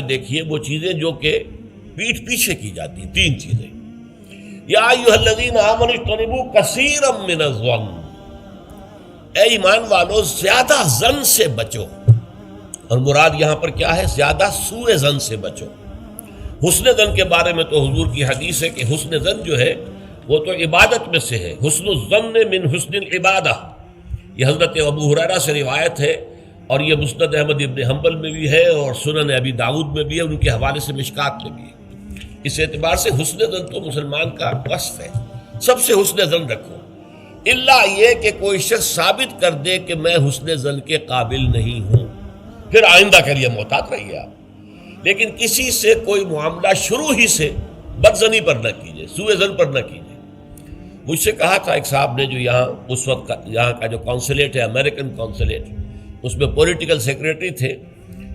دیکھیے وہ چیزیں جو کہ پیٹھ پیچھے کی جاتی ہیں، تین چیزیں. یا ایھا الذین آمنوا اجتنبوا کثیرا من الظن، اے ایمان والو زیادہ ظن سے بچو. اور مراد یہاں پر کیا ہے؟ زیادہ سوء ظن سے بچو. حسن ظن کے بارے میں تو حضور کی حدیث ہے کہ حسن ظن جو ہے وہ تو عبادت میں سے ہے. حسن الظن من حسن العبادہ، یہ حضرت ابو ہریرہ سے روایت ہے، اور یہ مسند احمد ابن حنبل میں بھی ہے اور سنن ابی داؤد میں بھی ہے، ان کے حوالے سے مشکات میں بھی ہے. اس اعتبار سے حسن ظن تو مسلمان کا وصف ہے، سب سے حسن ظن رکھو. الا یہ کہ کوئی شخص ثابت کر دے کہ میں حسن ظن کے قابل نہیں ہوں، پھر آئندہ کے لیے محتاط رہیے آپ. لیکن کسی سے کوئی معاملہ شروع ہی سے بدظنی پر نہ کیجیے، سوء ظن پر نہ کیجیے. مجھ سے کہا تھا ایک صاحب نے جو یہاں اس وقت یہاں کا جو کونسلیٹ ہے، امریکن کونسلیٹ، اس میں پولیٹیکل سیکریٹری تھے.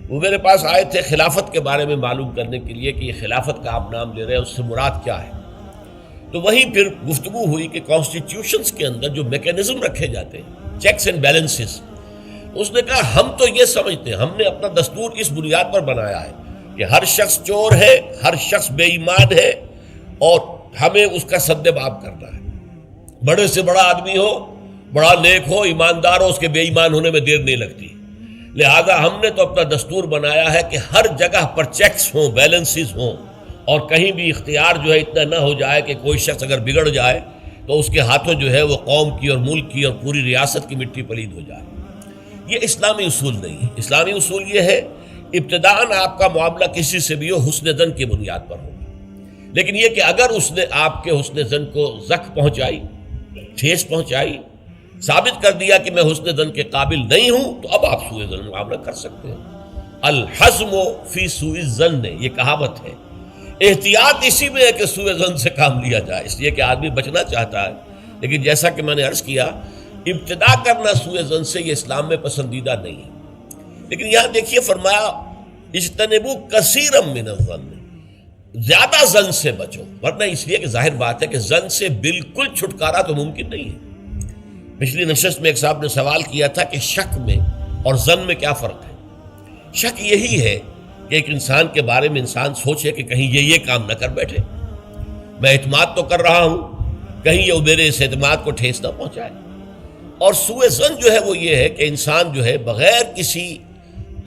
وہ میرے پاس آئے تھے خلافت کے بارے میں معلوم کرنے کے لیے کہ یہ خلافت کا آپ نام لے رہے ہیں، اس سے مراد کیا ہے. تو وہیں پھر گفتگو ہوئی کہ کانسٹیٹیوشنز کے اندر جو میکینزم رکھے جاتے ہیں، چیکس اینڈ بیلنسز، اس نے کہا ہم تو یہ سمجھتے ہیں، ہم نے اپنا دستور اس بنیاد پر بنایا ہے کہ ہر شخص چور ہے، ہر شخص بے ایمان ہے، اور ہمیں اس کا سد باب کرنا ہے. بڑے سے بڑا آدمی ہو، بڑا نیک ہو، ایماندار ہو، اس کے بے ایمان ہونے میں دیر نہیں لگتی. لہذا ہم نے تو اپنا دستور بنایا ہے کہ ہر جگہ پر چیکس ہوں، بیلنسز ہوں، اور کہیں بھی اختیار جو ہے اتنا نہ ہو جائے کہ کوئی شخص اگر بگڑ جائے تو اس کے ہاتھوں جو ہے وہ قوم کی اور ملک کی اور پوری ریاست کی مٹی پلید ہو جائے. یہ اسلامی اصول نہیں ہے. اسلامی اصول یہ ہے ابتداءً آپ کا معاملہ کسی سے بھی ہو حسن ظن کی بنیاد پر ہو، لیکن یہ کہ اگر اس نے آپ کے حسن ظن کو زخم پہنچائی، ٹھیس پہنچائی، ثابت کر دیا کہ میں حسن ظن کے قابل نہیں ہوں، تو اب آپ سوء ظن معاملہ کر سکتے ہیں. الحزم فی سوء الظن، یہ کہاوت ہے. احتیاط اسی میں ہے کہ سوء ظن سے کام لیا جائے، اس لیے کہ آدمی بچنا چاہتا ہے. لیکن جیسا کہ میں نے عرض کیا، ابتدا کرنا سوء ظن سے یہ اسلام میں پسندیدہ نہیں ہے. لیکن یہاں دیکھیے فرمایا اجتنبوا کثیرا من الظن، زیادہ ظن سے بچو. ورنہ اس لیے کہ ظاہر بات ہے کہ ظن سے بالکل چھٹکارا تو ممکن نہیں ہے. پچھلی نشست میں ایک صاحب نے سوال کیا تھا کہ شک میں اور ظن میں کیا فرق ہے. شک یہی ہے کہ ایک انسان کے بارے میں انسان سوچے کہ کہیں یہ کام نہ کر بیٹھے، میں اعتماد تو کر رہا ہوں، کہیں یہ میرے اس اعتماد کو ٹھیس نہ پہنچائے. اور سوء ظن جو ہے وہ یہ ہے کہ انسان جو ہے بغیر کسی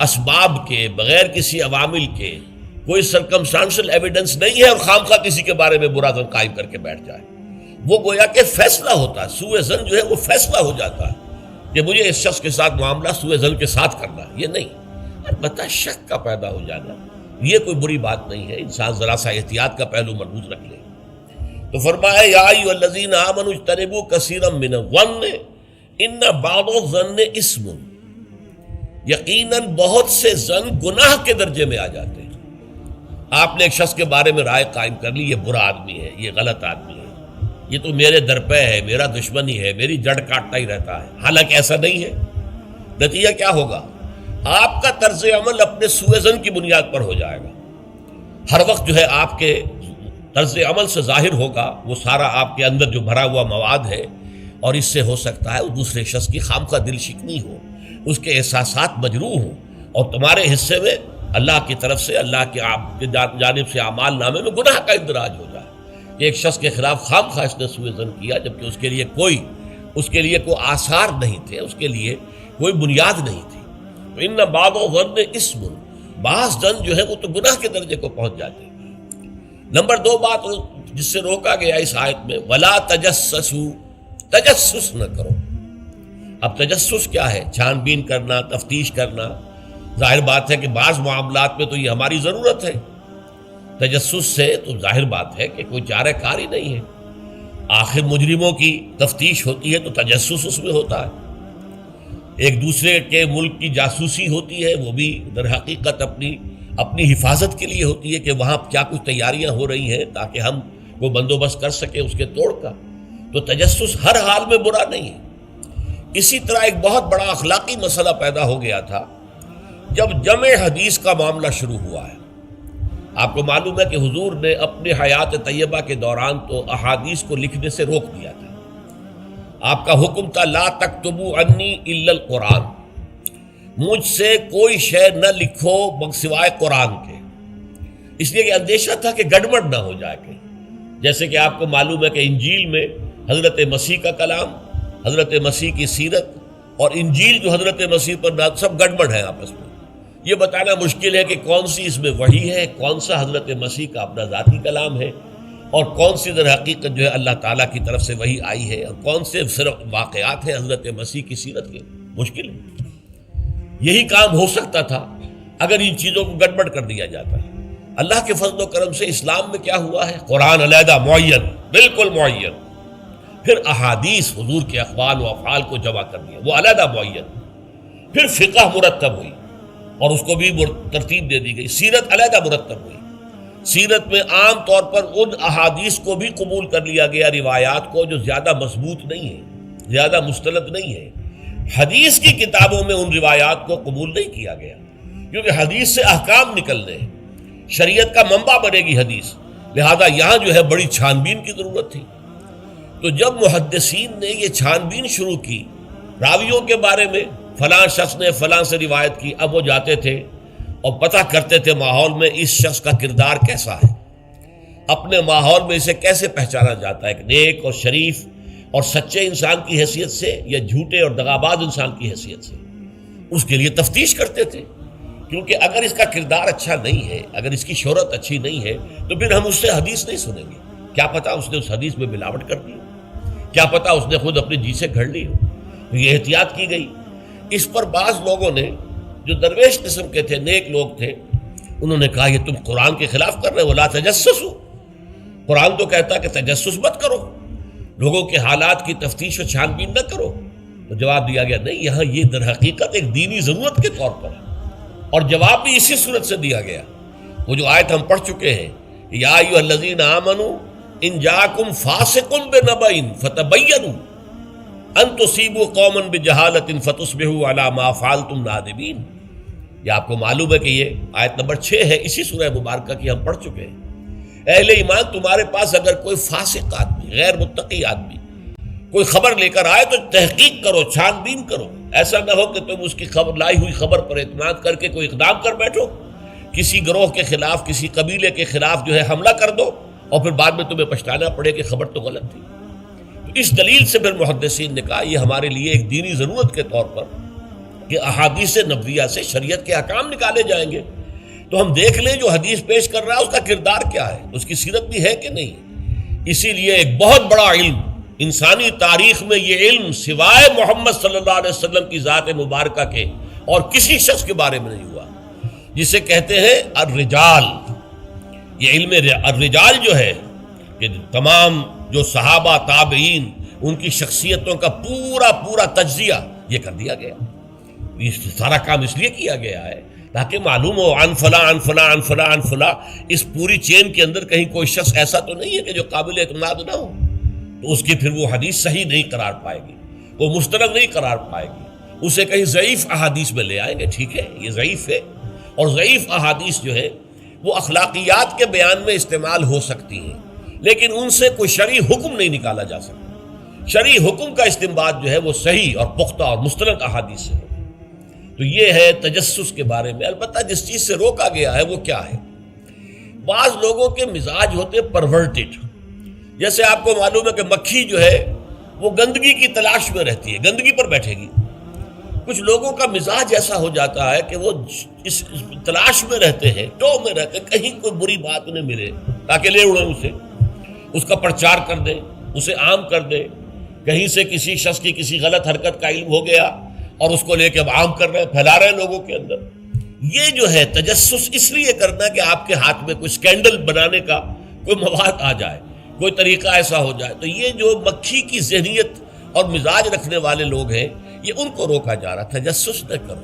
اسباب کے، بغیر کسی عوامل کے، کوئی سرکمسٹانشل ایویڈنس نہیں ہے اور خواہ کسی کے بارے میں برا ظن قائم کر کے بیٹھ جائے. وہ گویا کہ فیصلہ ہوتا ہے. سوء ظن جو ہے وہ فیصلہ ہو جاتا ہے کہ مجھے اس شخص کے ساتھ معاملہ سوء ظن کے ساتھ کرنا ہے. یہ نہیں، البتہ شک کا پیدا ہو جانا یہ کوئی بری بات نہیں ہے. انسان ذرا سا احتیاط کا پہلو مربوط رکھ لے. تو فرمایا یا ایھا الذین آمنوا اجتنبوا کثیرا من الظن ان بعض الظن اثم، یقیناً بہت سے ظن گناہ کے درجے میں آ جاتے ہیں. آپ نے ایک شخص کے بارے میں رائے قائم کر لی، یہ برا آدمی ہے، یہ غلط آدمی ہے، یہ تو میرے درپے ہے، میرا دشمن ہی ہے، میری جڑ کاٹتا ہی رہتا ہے. حالانکہ ایسا نہیں ہے. نتیجہ کیا ہوگا؟ آپ کا طرز عمل اپنے سوء ظن کی بنیاد پر ہو جائے گا. ہر وقت جو ہے آپ کے طرز عمل سے ظاہر ہوگا وہ سارا آپ کے اندر جو بھرا ہوا مواد ہے، اور اس سے ہو سکتا ہے دوسرے شخص کی خامخواہ دل شکنی ہو، اس کے احساسات مجروح ہوں، اور تمہارے حصے میں اللہ کی طرف سے، اللہ کی جانب سے اعمال نامے میں گناہ کا اندراج ہو جائے کہ ایک شخص کے خلاف خواہ اس نے سوء ظن کیا، جبکہ اس کے لیے کوئی آثار نہیں تھے، اس کے لیے کوئی بنیاد نہیں تھی. تو ان بعض الظن اثم، بعض ظن جو ہے وہ تو گناہ کے درجے کو پہنچ جاتے ہیں. نمبر 2 بات جس سے روکا گیا اس آیت میں، ولا تجسسوا، تجسس نہ کرو. اب تجسس کیا ہے؟ چھان بین کرنا، تفتیش کرنا. ظاہر بات ہے کہ بعض معاملات میں تو یہ ہماری ضرورت ہے. تجسس سے تو ظاہر بات ہے کہ کوئی چارہ کار ہی نہیں ہے. آخر مجرموں کی تفتیش ہوتی ہے تو تجسس اس میں ہوتا ہے. ایک دوسرے کے ملک کی جاسوسی ہوتی ہے، وہ بھی در حقیقت اپنی حفاظت کے لیے ہوتی ہے کہ وہاں کیا کچھ تیاریاں ہو رہی ہیں تاکہ ہم وہ بندوبست کر سکیں اس کے توڑ کا. تو تجسس ہر حال میں برا نہیں ہے. اسی طرح ایک بہت بڑا اخلاقی مسئلہ پیدا ہو گیا تھا جب جمع حدیث کا معاملہ شروع ہوا ہے. آپ کو معلوم ہے کہ حضور نے اپنے حیات طیبہ کے دوران تو احادیث کو لکھنے سے روک دیا تھا. آپ کا حکم تھا لا تکتبوا عنی الا القرآن، مجھ سے کوئی شے نہ لکھو سوائے قرآن کے. اس لیے کہ اندیشہ تھا کہ گڑبڑ نہ ہو جائے کہیں. جیسے کہ آپ کو معلوم ہے کہ انجیل میں حضرت مسیح کا کلام، حضرت مسیح کی سیرت اور انجیل جو حضرت مسیح پر نازل سب گڑبڑ ہے آپس میں. یہ بتانا مشکل ہے کہ کون سی اس میں وحی ہے، کون سا حضرت مسیح کا اپنا ذاتی کلام ہے، اور کون سی در حقیقت جو ہے اللہ تعالیٰ کی طرف سے وحی آئی ہے، اور کون سے صرف واقعات ہیں حضرت مسیح کی سیرت کے. مشکل ہے. یہی کام ہو سکتا تھا اگر ان چیزوں کو گڑبڑ کر دیا جاتا. اللہ کے فضل و کرم سے اسلام میں کیا ہوا ہے؟ قرآن علیحدہ معین، بالکل معین، پھر احادیث حضور کے اقوال و افعال کو جمع کر دیا، وہ علیحدہ معین، پھر فقہ مرتب ہوئی اور اس کو بھی ترتیب دے دی گئی، سیرت علیحدہ مرتب ہوئی. سیرت میں عام طور پر ان احادیث کو بھی قبول کر لیا گیا، روایات کو، جو زیادہ مضبوط نہیں ہے، زیادہ مستند نہیں ہے. حدیث کی کتابوں میں ان روایات کو قبول نہیں کیا گیا، کیونکہ حدیث سے احکام نکلنے ہیں، شریعت کا منبع بنے گی حدیث، لہذا یہاں جو ہے بڑی چھان بین کی ضرورت تھی. تو جب محدثین نے یہ چھان بین شروع کی راویوں کے بارے میں، فلاں شخص نے فلاں سے روایت کی، اب وہ جاتے تھے اور پتہ کرتے تھے ماحول میں اس شخص کا کردار کیسا ہے، اپنے ماحول میں اسے کیسے پہچانا جاتا ہے، ایک نیک اور شریف اور سچے انسان کی حیثیت سے یا جھوٹے اور دغاباز انسان کی حیثیت سے. اس کے لیے تفتیش کرتے تھے، کیونکہ اگر اس کا کردار اچھا نہیں ہے، اگر اس کی شہرت اچھی نہیں ہے، تو پھر ہم اس سے حدیث نہیں سنیں گے. کیا پتہ اس نے اس حدیث میں ملاوٹ کر دی ہو، کیا پتہ اس نے خود اپنی جی سے گھڑ لی ہو. تو یہ احتیاط کی گئی. اس پر بعض لوگوں نے جو درویش قسم کے تھے، نیک لوگ تھے، انہوں نے کہا یہ تم قرآن کے خلاف کر رہے ہو، لا تجسسوا. قرآن تو کہتا ہے کہ تجسس مت کرو، لوگوں کے حالات کی تفتیش و چھان بین نہ کرو. تو جواب دیا گیا نہیں، یہاں یہ در حقیقت ایک دینی ضرورت کے طور پر ہے، اور جواب بھی اسی صورت سے دیا گیا. وہ جو آیت ہم پڑھ چکے ہیں، یا ایھا الذین آمنوا ان جاءکم فاسق بنبأ فتبینوا ان تصیبوا قوما بجہالۃ فتصبحوا علی ما فعلتم نادمین. یہ آپ کو معلوم ہے کہ یہ آیت نمبر 6 ہے اسی سورہ مبارکہ کی، ہم پڑھ چکے ہیں. اہل ایمان، تمہارے پاس اگر کوئی فاسق آدمی، غیر متقی آدمی کوئی خبر لے کر آئے تو تحقیق کرو، چھان بین کرو. ایسا نہ ہو کہ تم اس کی خبر لائی ہوئی خبر پر اعتماد کر کے کوئی اقدام کر بیٹھو، کسی گروہ کے خلاف، کسی قبیلے کے خلاف جو ہے حملہ کر دو، اور پھر بعد میں تمہیں پچھتانا پڑے کہ خبر تو غلط تھی. تو اس دلیل سے پھر محدثین نے کہا یہ ہمارے لیے ایک دینی ضرورت کے طور پر کہ احادیث نبویہ سے شریعت کے احکام نکالے جائیں گے. تو ہم دیکھ لیں جو حدیث پیش کر رہا ہے اس کا کردار کیا ہے، اس کی سیرت بھی ہے کہ نہیں. اسی لیے ایک بہت بڑا علم انسانی تاریخ میں، یہ علم سوائے محمد صلی اللہ علیہ وسلم کی ذات مبارکہ کے اور کسی شخص کے بارے میں نہیں ہوا، جسے کہتے ہیں الرجال. یہ علم الرجال جو ہے کہ تمام جو صحابہ تابعین ان کی شخصیتوں کا پورا تجزیہ یہ کر دیا گیا. یہ سارا کام اس لیے کیا گیا ہے تاکہ معلوم ہو عن فلاں عن فلاں عن فلاں عن فلاں، اس پوری چین کے اندر کہیں کوئی شخص ایسا تو نہیں ہے کہ جو قابل اعتماد نہ ہو، تو اس کی پھر وہ حدیث صحیح نہیں قرار پائے گی، وہ مستند نہیں قرار پائے گی، اسے کہیں ضعیف احادیث میں لے آئیں گے. ٹھیک ہے، یہ ضعیف ہے، اور ضعیف احادیث جو ہے وہ اخلاقیات کے بیان میں استعمال ہو سکتی ہیں، لیکن ان سے کوئی شرعی حکم نہیں نکالا جا سکتا. شرعی حکم کا استنباط جو ہے وہ صحیح اور پختہ اور مستند احادیث سے ہو. تو یہ ہے تجسس کے بارے میں. البتہ جس چیز سے روکا گیا ہے وہ کیا ہے؟ بعض لوگوں کے مزاج ہوتے پرورٹڈ. جیسے آپ کو معلوم ہے کہ مکھی جو ہے وہ گندگی کی تلاش میں رہتی ہے، گندگی پر بیٹھے گی. کچھ لوگوں کا مزاج ایسا ہو جاتا ہے کہ وہ اس تلاش میں رہتے ہیں، ٹو میں رہتے ہیں، کہیں کوئی بری بات انہیں ملے تاکہ لے اڑیں اسے، اس کا پرچار کر دیں، اسے عام کر دیں. کہیں سے کسی شخص کی کسی غلط حرکت کا علم ہو گیا اور اس کو لے کے اب عام کر رہے ہیں، پھیلا رہے ہیں لوگوں کے اندر. یہ جو ہے تجسس اس لیے کرنا کہ آپ کے ہاتھ میں کوئی سکینڈل بنانے کا کوئی مواد آ جائے، کوئی طریقہ ایسا ہو جائے. تو یہ جو مکھی کی ذہنیت اور مزاج رکھنے والے لوگ ہیں، یہ ان کو روکا جا رہا. تجسس نہ کرو،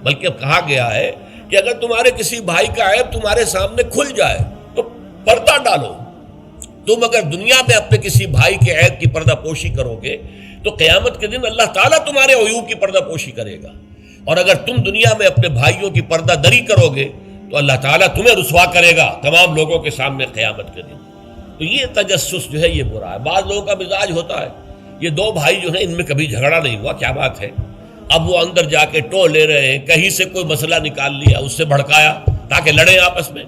بلکہ اب کہا گیا ہے کہ اگر تمہارے کسی بھائی کا عیب تمہارے سامنے کھل جائے تو پردہ ڈالو. تم اگر دنیا میں اپنے کسی بھائی کے عیب کی پردہ پوشی کرو گے تو قیامت کے دن اللہ تعالیٰ تمہارے عیوب کی پردہ پوشی کرے گا. اور اگر تم دنیا میں اپنے بھائیوں کی پردہ دری کرو گے تو اللہ تعالیٰ تمہیں رسوا کرے گا تمام لوگوں کے سامنے قیامت کے دن. تو یہ تجسس جو ہے یہ برا ہے. بعض لوگوں کا مزاج ہوتا ہے، یہ دو بھائی جو ہیں ان میں کبھی جھگڑا نہیں ہوا، کیا بات ہے، اب وہ اندر جا کے ٹو لے رہے ہیں، کہیں سے کوئی مسئلہ نکال لیا، اس سے بھڑکایا تاکہ لڑیں آپس میں،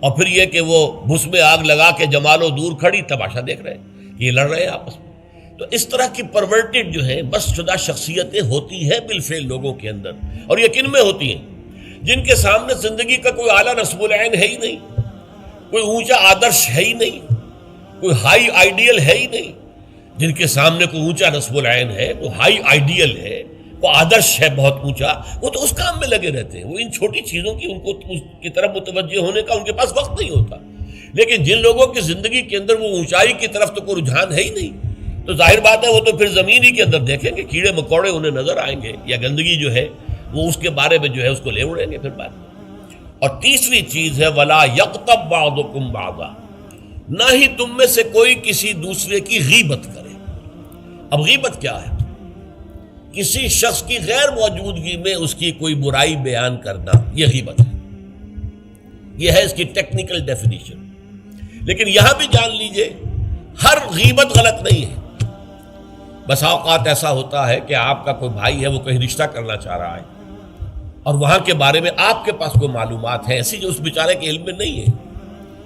اور پھر یہ کہ وہ بھس میں آگ لگا کے جمال و دور کھڑی تماشا دیکھ رہے ہیں کہ یہ لڑ رہے ہیں آپس میں. تو اس طرح کی پرورٹڈ جو ہے بس شدہ شخصیتیں ہوتی ہیں بالفعل لوگوں کے اندر، اور یہ کن میں ہوتی ہیں؟ جن کے سامنے زندگی کا کوئی اعلیٰ نصب العین ہے ہی نہیں، کوئی اونچا آدرش ہے ہی نہیں، کوئی ہائی آئیڈیل ہے ہی نہیں. جن کے سامنے کوئی اونچا نصب العین ہے، کوئی ہائی آئیڈیل ہے، کوئی آدرش ہے بہت اونچا، وہ تو اس کام میں لگے رہتے ہیں. وہ ان چھوٹی چیزوں کی ان کو اس کی طرف متوجہ ہونے کا ان کے پاس وقت نہیں ہوتا. لیکن جن لوگوں کی زندگی کے اندر وہ اونچائی کی طرف تو کوئی رجحان ہے ہی نہیں، تو ظاہر بات ہے وہ تو پھر زمین ہی کے اندر دیکھیں گے، کیڑے مکوڑے انہیں نظر آئیں گے، یا گندگی جو ہے وہ اس کے بارے میں جو ہے اس کو لے اڑیں گے پھر بعد میں. اور تیسری چیز ہے وَلَا يَغْتَبْ بَعْضُكُمْ بَعْضًا، نہ ہی تم میں سے کوئی کسی دوسرے کی غیبت کرے. اب غیبت کیا ہے؟ کسی شخص کی غیر موجودگی میں اس کی کوئی برائی بیان کرنا، یہ غیبت ہے. یہ ہے اس کی ٹیکنیکل ڈیفینیشن. لیکن یہاں بھی جان لیجئے ہر غیبت غلط نہیں ہے. بس اوقات ایسا ہوتا ہے کہ آپ کا کوئی بھائی ہے، وہ کہیں رشتہ کرنا چاہ رہا ہے، اور وہاں کے بارے میں آپ کے پاس کوئی معلومات ہیں ایسی جو اس بیچارے کے علم میں نہیں ہے،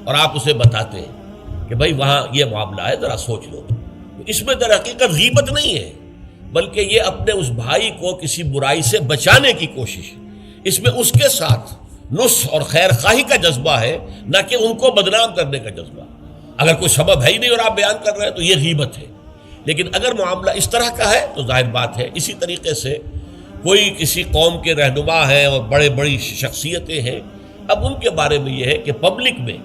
اور آپ اسے بتاتے ہیں کہ بھائی وہاں یہ معاملہ ہے، ذرا سوچ لو. تو اس میں در حقیقت غیبت نہیں ہے، بلکہ یہ اپنے اس بھائی کو کسی برائی سے بچانے کی کوشش. اس میں اس کے ساتھ نصح اور خیر خواہی کا جذبہ ہے، نہ کہ ان کو بدنام کرنے کا جذبہ. اگر کوئی سبب ہے ہی نہیں اور آپ بیان کر رہے ہیں تو یہ غیبت ہے. لیکن اگر معاملہ اس طرح کا ہے تو ظاہر بات ہے. اسی طریقے سے کوئی کسی قوم کے رہنما ہیں اور بڑی شخصیتیں ہیں، اب ان کے بارے میں یہ ہے کہ پبلک میں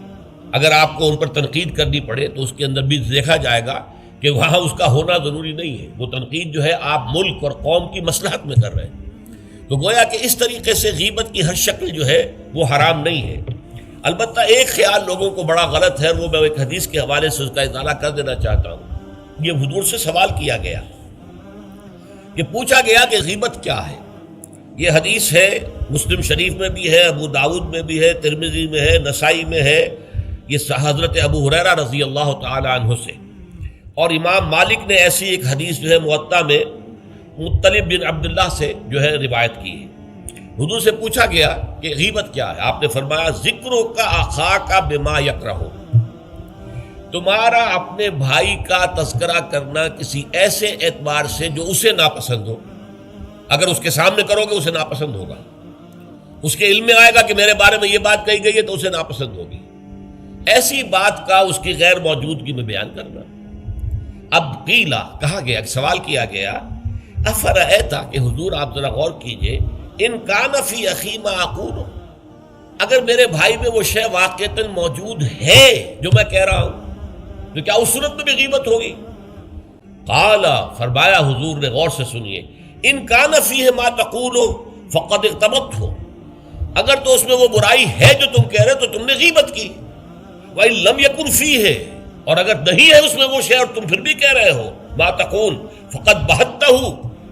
اگر آپ کو ان پر تنقید کرنی پڑے تو اس کے اندر بھی دیکھا جائے گا کہ وہاں اس کا ہونا ضروری نہیں ہے. وہ تنقید جو ہے آپ ملک اور قوم کی مصلحت میں کر رہے ہیں. تو گویا کہ اس طریقے سے غیبت کی ہر شکل جو ہے وہ حرام نہیں ہے. البتہ ایک خیال لوگوں کو بڑا غلط ہے، وہ میں ایک حدیث کے حوالے سے اس کا اطالہ کر دینا چاہتا ہوں. یہ حضور سے سوال کیا گیا کہ پوچھا گیا کہ غیبت کیا ہے. یہ حدیث ہے، مسلم شریف میں بھی ہے، ابو داؤد میں بھی ہے، ترمذی میں ہے، نسائی میں ہے. یہ حضرت ابو ہریرہ رضی اللہ تعالی عنہ سے. اور امام مالک نے ایسی ایک حدیث جو ہے موطا میں مطلب بن عبداللہ سے جو ہے روایت کی ہے. حضور سے پوچھا گیا کہ غیبت کیا ہے. آپ نے فرمایا ذکرو کا اخاک بما یکرہ، تمہارا اپنے بھائی کا تذکرہ کرنا کسی ایسے اعتبار سے جو اسے ناپسند ہو. اگر اس کے سامنے کرو گے اسے ناپسند ہوگا، اس کے علم میں آئے گا کہ میرے بارے میں یہ بات کہی گئی ہے تو اسے ناپسند ہوگی. ایسی بات کا اس کی غیر موجودگی میں بیان کرنا. اب قیلا کہا گیا، سوال کیا گیا، افرأیتا کہ حضور آپ ذرا غور کیجئے، ان کان فی اخی ما اقول، اگر میرے بھائی میں وہ شے واقعتاً موجود ہے جو میں کہہ رہا ہوں تو کیا اس صورت میں بھی غیبت ہوگی؟ قال، فرمایا حضور نے، غور سے سنیے، ان کان فیہ ما تقول فقد اغتبت، اگر تو اس میں وہ برائی ہے جو تم کہہ رہے تو تم نے غیبت کی. وَإِن لَمْ يَكُنْ فِيهِ، اور اگر نہیں ہے اس میں وہ شے اور تم پھر بھی کہہ رہے ہو ما تقول فقد بہتہ،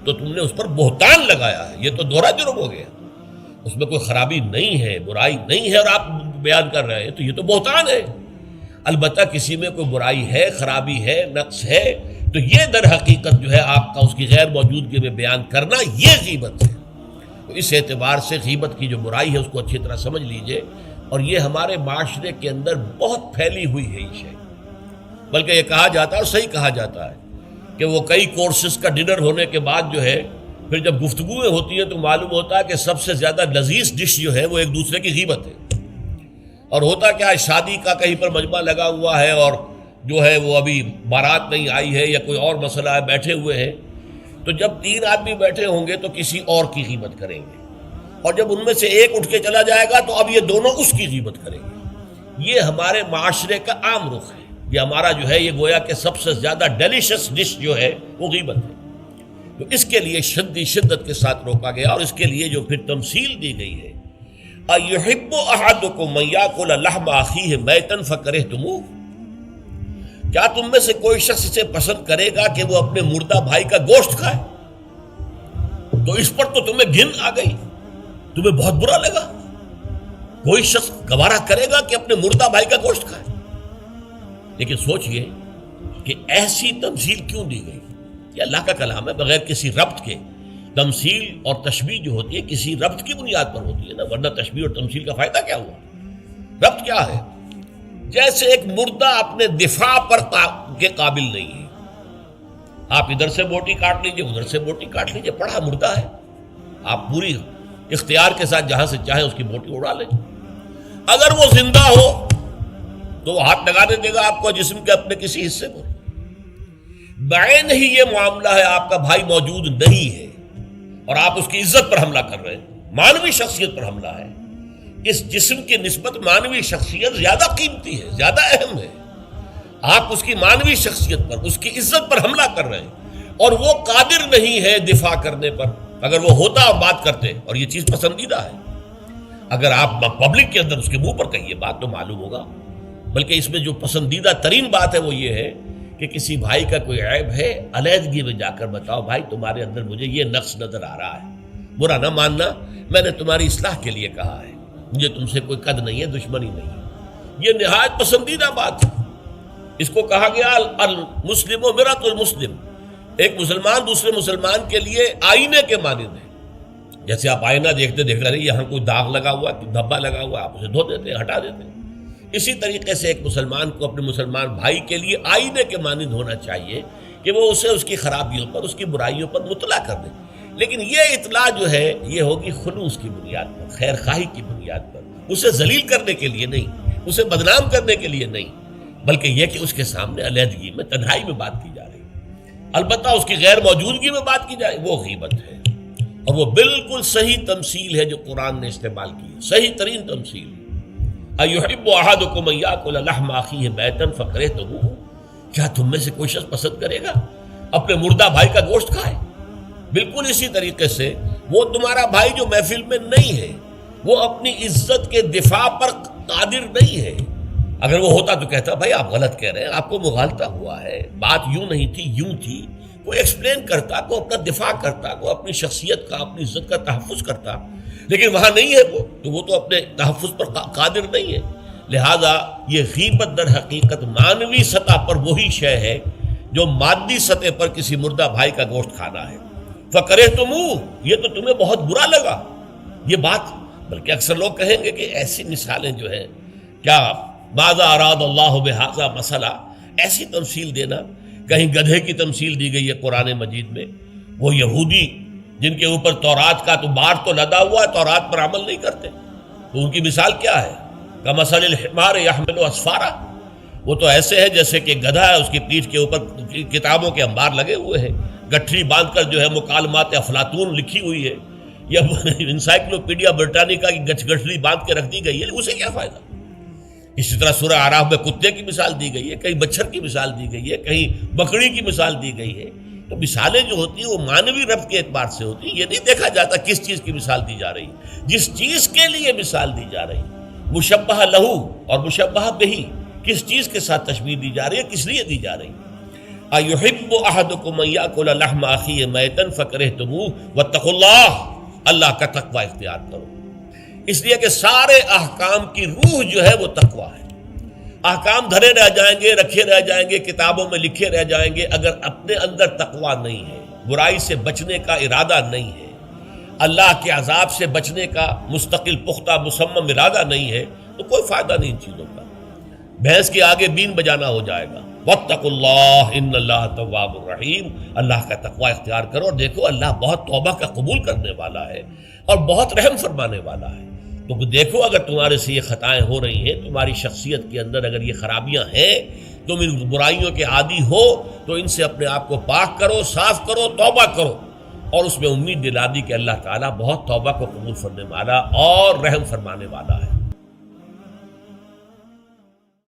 تو تم نے اس پر بہتان لگایا ہے. یہ تو دوہرا جرم ہو گیا. اس میں کوئی خرابی نہیں ہے، برائی نہیں ہے اور آپ بیان کر رہے ہیں تو یہ تو بہتان ہے. البتہ کسی میں کوئی برائی ہے، خرابی ہے، نقص ہے تو یہ در حقیقت جو ہے آپ کا اس کی غیر موجودگی میں بیان کرنا یہ غیبت ہے. تو اس اعتبار سے غیبت کی جو برائی ہے اس کو اچھی طرح سمجھ لیجئے. اور یہ ہمارے معاشرے کے اندر بہت پھیلی ہوئی ہے یہ شے. بلکہ یہ کہا جاتا ہے اور صحیح کہا جاتا ہے کہ وہ کئی کورسز کا ڈنر ہونے کے بعد جو ہے پھر جب گفتگویں ہوتی ہیں تو معلوم ہوتا ہے کہ سب سے زیادہ لذیذ ڈش جو ہے وہ ایک دوسرے کی غیبت ہے. اور ہوتا کیا ہے، شادی کا کہیں پر مجمع لگا ہوا ہے اور جو ہے وہ ابھی بارات نہیں آئی ہے یا کوئی اور مسئلہ ہے، بیٹھے ہوئے ہیں، تو جب 3 آدمی بیٹھے ہوں گے تو کسی اور کی غیبت کریں گے، اور جب ان میں سے ایک اٹھ کے چلا جائے گا تو اب یہ دونوں اس کی غیبت کریں گے. یہ ہمارے معاشرے کا عام رخ ہے. یہ ہمارا جو ہے یہ گویا کہ سب سے زیادہ ڈیلیشس ڈش جو ہے وہ غیبت ہے. تو اس کے لیے شدت کے ساتھ روکا گیا، اور اس کے لیے جو پھر تمثیل دی گئی ہے، اَيُحِبُّ أَحَدُكُم مَّن يَأْكُلَ لَحْمَ أَخِيهِ مَيْتًا فَكَرِهْتُمُوهُ، کیا تم میں سے کوئی شخص اسے پسند کرے گا کہ وہ اپنے مردہ بھائی کا گوشت کھائے؟ تو اس پر تو تمہیں گھن آ گئی، تمہیں بہت برا لگا. کوئی شخص گوارا کرے گا کہ اپنے مردہ بھائی کا گوشت کھائے؟ لیکن سوچئے کہ ایسی تمثیل کیوں دی گئی؟ یہ اللہ کا کلام ہے، بغیر کسی ربط کے. تمثیل اور تشبیہ جو ہوتی ہے کسی ربط کی بنیاد پر ہوتی ہے نا، ورنہ تشبیہ اور تمثیل کا فائدہ کیا ہوا؟ ربط کیا ہے؟ جیسے ایک مردہ اپنے دفاع پر کے قابل نہیں ہے. آپ ادھر سے بوٹی کاٹ لیجئے، ادھر سے بوٹی کاٹ لیجئے، پڑا مردہ ہے. آپ پوری اختیار کے ساتھ جہاں سے چاہیں اس کی بوٹی اڑا لیں. اگر وہ زندہ ہو تو وہ ہاتھ لگانے دے گا آپ کو جسم کے اپنے کسی حصے کو. بعین ہی یہ معاملہ ہے، آپ کا بھائی موجود نہیں ہے اور آپ اس کی عزت پر حملہ کر رہے ہیں، مانوی شخصیت پر حملہ ہے. اس جسم کی نسبت مانوی شخصیت زیادہ قیمتی ہے، زیادہ اہم ہے. آپ اس کی مانوی شخصیت پر، اس کی عزت پر حملہ کر رہے ہیں اور وہ قادر نہیں ہے دفاع کرنے پر. اگر وہ ہوتا اور بات کرتے، اور یہ چیز پسندیدہ ہے، اگر آپ پبلک کے اندر اس کے منہ پر کہیے بات تو معلوم ہوگا. بلکہ اس میں جو پسندیدہ ترین بات ہے وہ یہ ہے کہ کسی بھائی کا کوئی عیب ہے، علیحدگی میں جا کر بتاؤ بھائی تمہارے اندر مجھے یہ نقص نظر آ رہا ہے، برا نہ ماننا، میں نے تمہاری اصلاح کے لیے کہا ہے، مجھے تم سے کوئی قد نہیں ہے، دشمنی نہیں ہے. یہ نہایت پسندیدہ بات ہے. اس کو کہا گیا المسلم مرآۃ المسلم. ایک مسلمان دوسرے مسلمان کے لیے آئینے کے مانند ہے. جیسے آپ آئینہ دیکھتے دیکھتے رہے یہاں کوئی داغ لگا ہوا ہے، دھبا لگا ہوا ہے، آپ اسے دھو دیتے ہیں، ہٹا دیتے ہیں. اسی طریقے سے ایک مسلمان کو اپنے مسلمان بھائی کے لیے آئینے کے مانند ہونا چاہیے کہ وہ اسے اس کی خرابیوں پر، اس کی برائیوں پر مطلع کر دے. لیکن یہ اطلاع جو ہے یہ ہوگی خلوص کی بنیاد پر، خیر خواہی کی بنیاد پر، اسے ذلیل کرنے کے لیے نہیں، اسے بدنام کرنے کے لیے نہیں، بلکہ یہ کہ اس کے سامنے علیحدگی میں، تنہائی میں بات کی جا رہی ہے. البتہ اس کی غیر موجودگی میں بات کی جائے وہ غیبت ہے، اور وہ بالکل صحیح تمثیل ہے جو قرآن نے استعمال کی ہے، صحیح ترین تمثیل. ایحب احدکم ان یاکل لحم اخیہ میتا فکرہتموہ، کیا تم میں سے کوئی شخص پسند کرے گا اپنے مردہ بھائی کا گوشت کھائے؟ بالکل اسی طریقے سے وہ تمہارا بھائی جو محفل میں نہیں ہے، وہ اپنی عزت کے دفاع پر قادر نہیں ہے. اگر وہ ہوتا تو کہتا بھائی آپ غلط کہہ رہے ہیں، آپ کو مغالطہ ہوا ہے، بات یوں نہیں تھی یوں تھی، کوئی ایکسپلین کرتا، کوئی اپنا دفاع کرتا، کوئی اپنی شخصیت کا، اپنی عزت کا تحفظ کرتا. لیکن وہاں نہیں ہے وہ تو اپنے تحفظ پر قادر نہیں ہے. لہذا یہ غیبت در حقیقت مانوی سطح پر وہی شے ہے جو مادی سطح پر کسی مردہ بھائی کا گوشت کھانا ہے. فکرہتموہ، یہ تو تمہیں بہت برا لگا یہ بات. بلکہ اکثر لوگ کہیں گے کہ ایسی مثالیں جو ہیں، کیا ماذا اراد اللہ بہذا مسئلہ، ایسی تمثیل دینا. کہیں گدھے کی تمثیل دی گئی ہے قرآن مجید میں. وہ یہودی جن کے اوپر تورات کا تو بار تو لدا ہوا ہے، تورات پر عمل نہیں کرتے، تو ان کی مثال کیا ہے؟ کمثل الحمار یحمل اسفارا، وہ تو ایسے ہے جیسے کہ گدھا ہے، اس کی پیٹھ کے اوپر کتابوں کے انبار لگے ہوئے ہیں، گٹھڑی باندھ کر جو ہے مکالمات افلاطون لکھی ہوئی ہے، یا انسائکلوپیڈیا برٹانیکا کی گٹھڑی باندھ کے رکھ دی گئی ہے، اسے کیا فائدہ؟ اسی طرح سورہ اعراف میں کتے کی مثال دی گئی ہے، کہیں بچھر کی مثال دی گئی ہے، کہیں بکری کی مثال دی گئی ہے. تو مثالیں جو ہوتی ہیں وہ مانوی ربط کے اعتبار سے ہوتی ہیں. یہ نہیں دیکھا جاتا کس چیز کی مثال دی جا رہی ہے، جس چیز کے لیے مثال دی جا رہی ہے، مشبہ لہو اور مشبہ بہی، کس چیز کے ساتھ تشبیہ دی جا رہی ہے، کس لیے دی جا رہی ہے. ایحب احدکم ان یاکل لحم اخیہ میتا فکرہتموہ واتقوا اللہ، اللہ کا تقوی اختیار کرو. اس لیے کہ سارے احکام کی روح جو ہے وہ تقوی ہے. احکام دھرے رہ جائیں گے، رکھے رہ جائیں گے، کتابوں میں لکھے رہ جائیں گے، اگر اپنے اندر تقوی نہیں ہے، برائی سے بچنے کا ارادہ نہیں ہے، اللہ کے عذاب سے بچنے کا مستقل پختہ مصمم ارادہ نہیں ہے، تو کوئی فائدہ نہیں ان چیزوں کا. بھینس کے آگے بین بجانا ہو جائے گا. واتقوا اللہ ان اللہ تواب الرحیم، اللہ کا تقوی اختیار کرو اور دیکھو اللہ بہت توبہ کا قبول کرنے والا ہے اور بہت رحم فرمانے والا ہے. تو دیکھو اگر تمہارے سے یہ خطائیں ہو رہی ہیں، تمہاری شخصیت کے اندر اگر یہ خرابیاں ہیں، تم ان برائیوں کے عادی ہو، تو ان سے اپنے آپ کو پاک کرو، صاف کرو، توبہ کرو، اور اس میں امید دلا دی کہ اللہ تعالیٰ بہت توبہ کو قبول فرمانے والا اور رحم فرمانے والا ہے.